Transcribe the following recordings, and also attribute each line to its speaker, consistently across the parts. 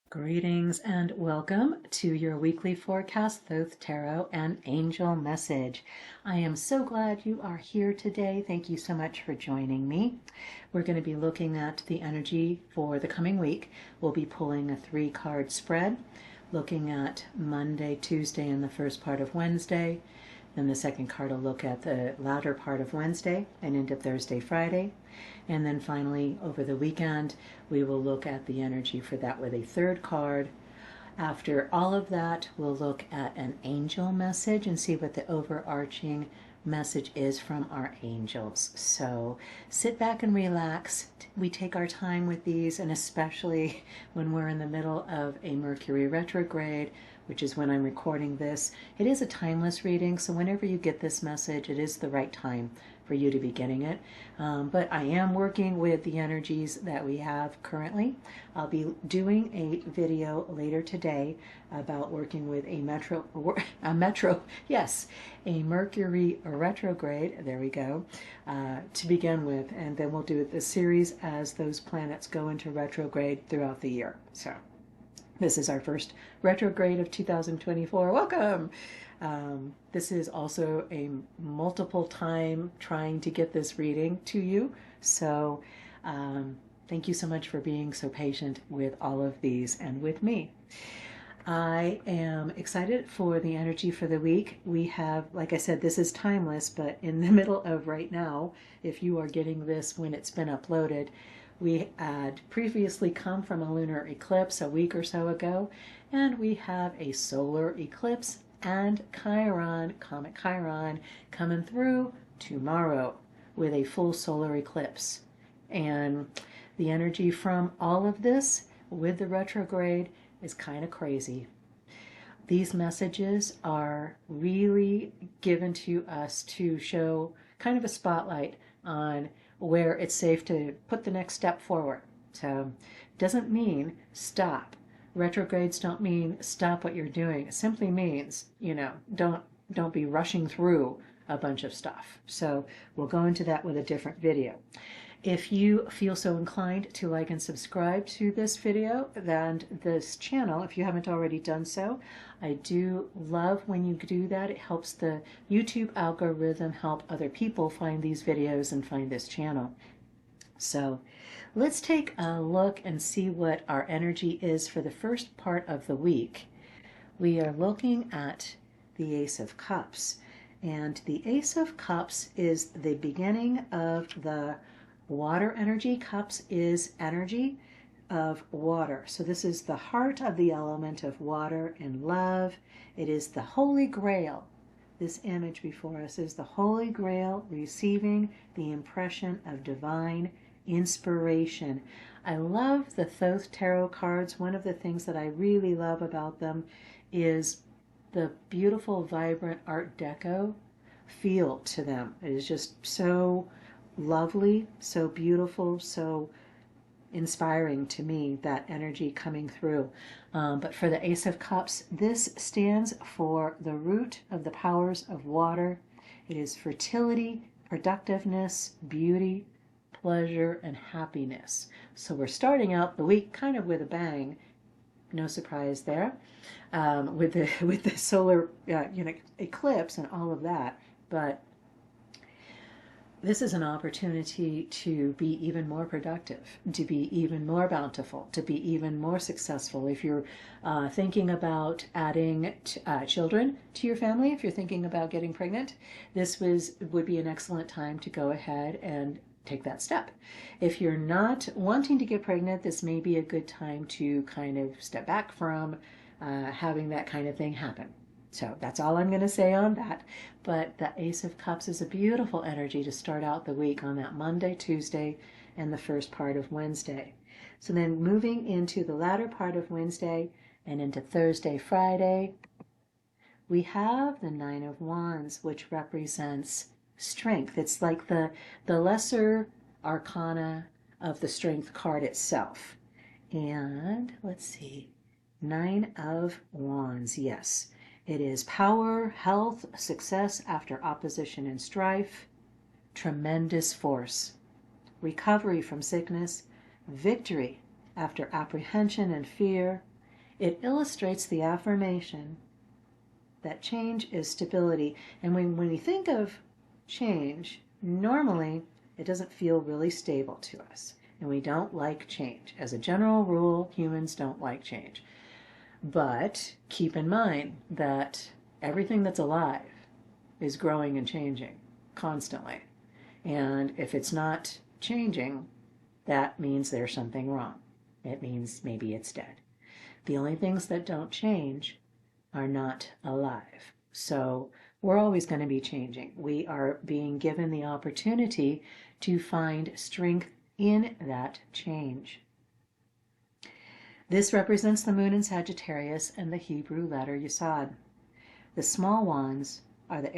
Speaker 1: Greetings and welcome to your weekly forecast, Thoth Tarot and Angel Message. I am so glad you are here today. Thank you so much for joining me. We're going to be looking at the energy for the coming week. We'll be pulling a 3-card spread, looking at Monday, Tuesday, and the first part of Wednesday. Then the second card will look at the latter part of Wednesday and into Thursday, Friday. And then finally, over the weekend, we will look at the energy for that with a third card. After all of that, we'll look at an angel message and see what the overarching message is from our angels. So sit back and relax. We take our time with these, and especially when we're in the middle of a Mercury retrograde, which is when I'm recording this. It is a timeless reading, so whenever you get this message, it is the right time for you to be getting it. But I am working with the energies that we have currently. I'll be doing a video later today about working with a Mercury retrograde, there we go, to begin with, and then we'll do the series as those planets go into retrograde throughout the year. So this is our first retrograde of 2024. Welcome! This is also a multiple time trying to get this reading to you. So thank you so much for being so patient with all of these and with me. I am excited for the energy for the week. We have, like I said, this is timeless, but in the middle of right now, if you are getting this when it's been uploaded, we had previously come from a lunar eclipse a week or so ago, and we have a solar eclipse and Chiron, comet Chiron, coming through tomorrow with a full solar eclipse. And the energy from all of this with the retrograde is kind of crazy. These messages are really given to us to show kind of a spotlight on where it's safe to put the next step forward. So it doesn't mean stop. Retrogrades don't mean stop what you're doing. It simply means, don't be rushing through a bunch of stuff. So we'll go into that with a different video. If you feel so inclined to like and subscribe to this video and this channel, if you haven't already done so, I do love when you do that. It helps the YouTube algorithm help other people find these videos and find this channel. So let's take a look and see what our energy is for the first part of the week. We are looking at the Ace of Cups, and the Ace of Cups is the beginning of the water energy. Cups is energy of water. So this is the heart of the element of water and love. It is the Holy Grail. This image before us is the Holy Grail receiving the impression of divine inspiration. I love the Thoth Tarot cards. One of the things that I really love about them is the beautiful, vibrant Art Deco feel to them. It is just so lovely, so beautiful, so inspiring to me, that energy coming through. But for the Ace of Cups, this stands for the root of the powers of water. It is fertility, productiveness, beauty, pleasure, and happiness. So we're starting out the week kind of with a bang. No surprise there, with the solar eclipse and all of that. But this is an opportunity to be even more productive, to be even more bountiful, to be even more successful. If you're thinking about adding children to your family, if you're thinking about getting pregnant, this would be an excellent time to go ahead and take that step. If you're not wanting to get pregnant, this may be a good time to kind of step back from having that kind of thing happen. So that's all I'm going to say on that. But the Ace of Cups is a beautiful energy to start out the week on that Monday, Tuesday, and the first part of Wednesday. So then moving into the latter part of Wednesday and into Thursday, Friday, we have the Nine of Wands, which represents strength. It's like the lesser arcana of the strength card itself. And let's see, Nine of Wands, yes. It is power, health, success after opposition and strife, tremendous force, recovery from sickness, victory after apprehension and fear, It illustrates the affirmation that change is stability. And when we think of change, normally it doesn't feel really stable to us. And we don't like change. As a general rule, humans don't like change. But keep in mind that everything that's alive is growing and changing constantly. And if it's not changing, that means there's something wrong. It means maybe it's dead. The only things that don't change are not alive. So we're always going to be changing. We are being given the opportunity to find strength in that change. This represents the moon in Sagittarius and the Hebrew letter Yesod. The small wands are the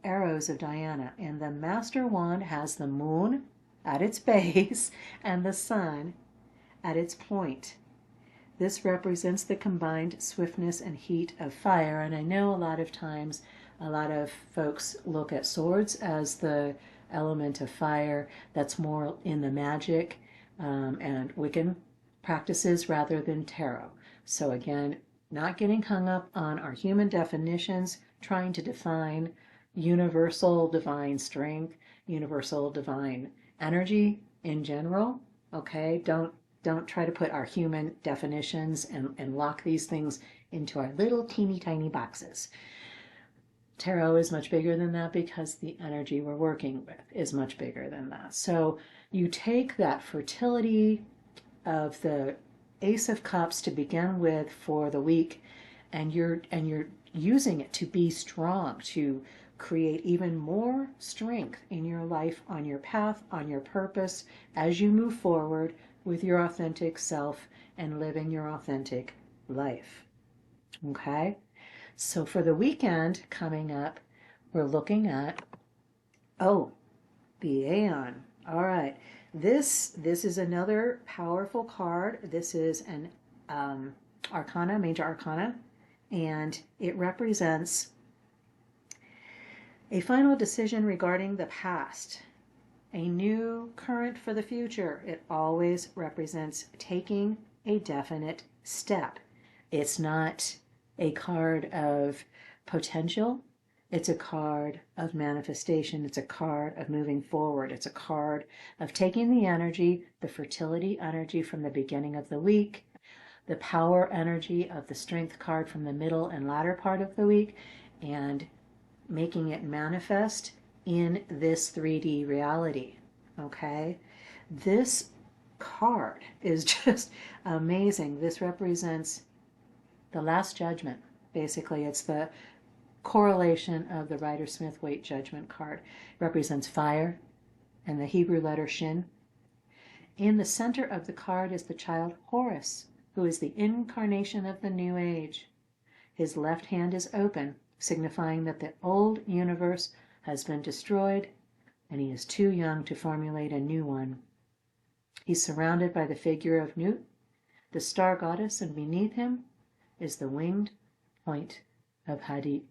Speaker 1: arrows of Diana, and the master wand has the moon at its base and the sun at its point. This represents the combined swiftness and heat of fire. And I know a lot of times, a lot of folks look at swords as the element of fire. That's more in the magic and Wiccan practices rather than tarot. So again, not getting hung up on our human definitions, trying to define universal divine strength, universal divine energy in general. Okay, don't try to put our human definitions and lock these things into our little teeny tiny boxes. Tarot is much bigger than that because the energy we're working with is much bigger than that. So you take that fertility of the Ace of Cups to begin with for the week, and you're using it to be strong, to create even more strength in your life, on your path, on your purpose, as you move forward with your authentic self and living your authentic life. Okay? So for the weekend coming up, we're looking at, the Aeon. All right. This is another powerful card. This is an Arcana, Major Arcana, and it represents a final decision regarding the past, a new current for the future. It always represents taking a definite step. It's not a card of potential. It's a card of manifestation. It's a card of moving forward. It's a card of taking the energy, the fertility energy from the beginning of the week, the power energy of the strength card from the middle and latter part of the week, and making it manifest in this 3D reality. Okay? This card is just amazing. This represents the Last Judgment. Basically, it's the correlation of the Rider-Smith-Waite Judgment card. It represents fire and the Hebrew letter Shin. In the center of the card is the child Horus, who is the incarnation of the New Age. His left hand is open, signifying that the old universe has been destroyed and he is too young to formulate a new one. He's surrounded by the figure of Nut, the star goddess, and beneath him is the winged point of Hadit.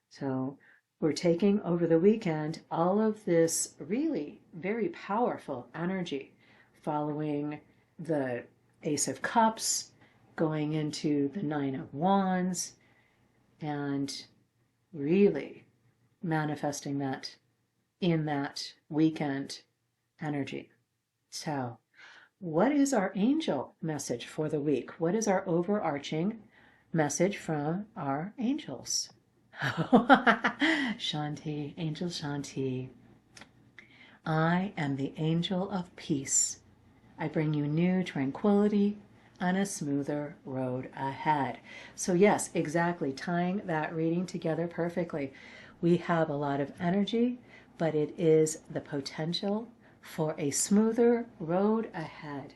Speaker 1: So we're taking over the weekend all of this really very powerful energy following the Ace of Cups, going into the Nine of Wands, and really manifesting that in that weekend energy. So what is our angel message for the week? What is our overarching message from our angels? Shanti, Angel Shanti. I am the angel of peace. I bring you new tranquility and a smoother road ahead. So yes, exactly, tying that reading together perfectly. We have a lot of energy, but it is the potential for a smoother road ahead.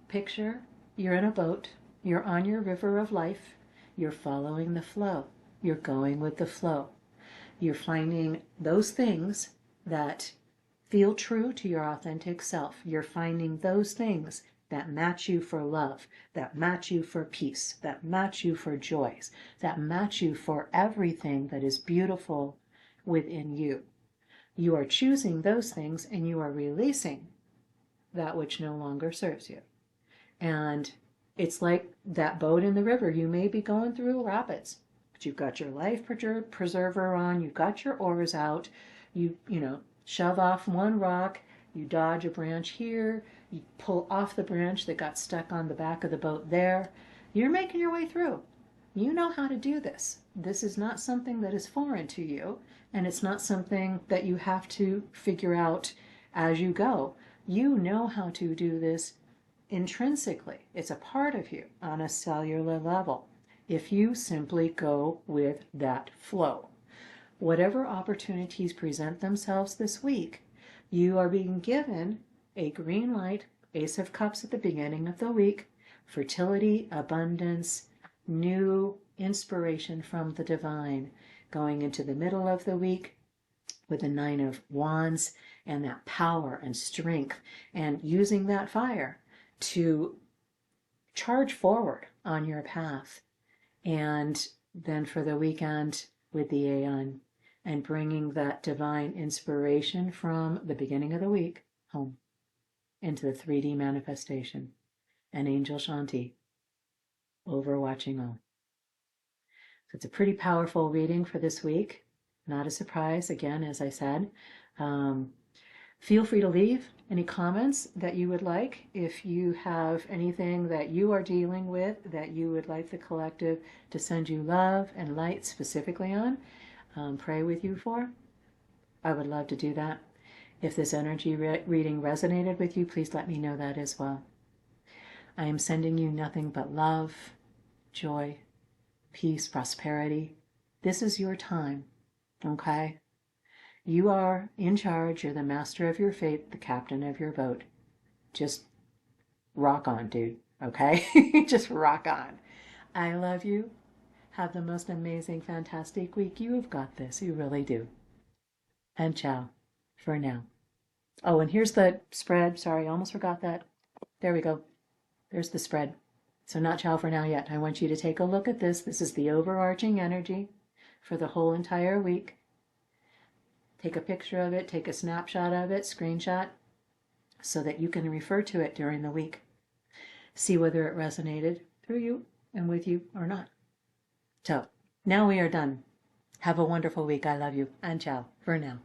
Speaker 1: Picture you're in a boat, you're on your river of life, you're following the flow. You're going with the flow. You're finding those things that feel true to your authentic self. You're finding those things that match you for love, that match you for peace, that match you for joys, that match you for everything that is beautiful within you. You are choosing those things and you are releasing that which no longer serves you. And It's like that boat in the river. You may be going through rapids, but you've got your life preserver on, you've got your oars out, you shove off one rock, you dodge a branch here, you pull off the branch that got stuck on the back of the boat there. You're making your way through. You know how to do this. This is not something that is foreign to you, and it's not something that you have to figure out as you go. You know how to do this intrinsically. It's a part of you on a cellular level. If you simply go with that flow. Whatever opportunities present themselves this week, you are being given a green light, Ace of Cups at the beginning of the week, fertility, abundance, new inspiration from the divine. Going into the middle of the week with the Nine of Wands and that power and strength, and using that fire to charge forward on your path. And then for the weekend with the Aeon, and bringing that divine inspiration from the beginning of the week home into the 3D manifestation. And Angel Shanti overwatching all. So it's a pretty powerful reading for this week. Not a surprise, again, as I said. Feel free to leave any comments that you would like. If you have anything that you are dealing with that you would like the collective to send you love and light specifically on, pray with you for, I would love to do that. If this energy reading resonated with you, please let me know that as well. I am sending you nothing but love, joy, peace, prosperity. This is your time, okay? You are in charge. You're the master of your fate, the captain of your boat. Just rock on, dude, okay? Just rock on. I love you. Have the most amazing, fantastic week. You have got this. You really do. And ciao for now. Oh, and here's the spread. Sorry, I almost forgot that. There we go. There's the spread. So not ciao for now yet. I want you to take a look at this. This is the overarching energy for the whole entire week. Take a picture of it, take a snapshot of it, screenshot, so that you can refer to it during the week. See whether it resonated through you and with you or not. So, now we are done. Have a wonderful week. I love you. And ciao for now.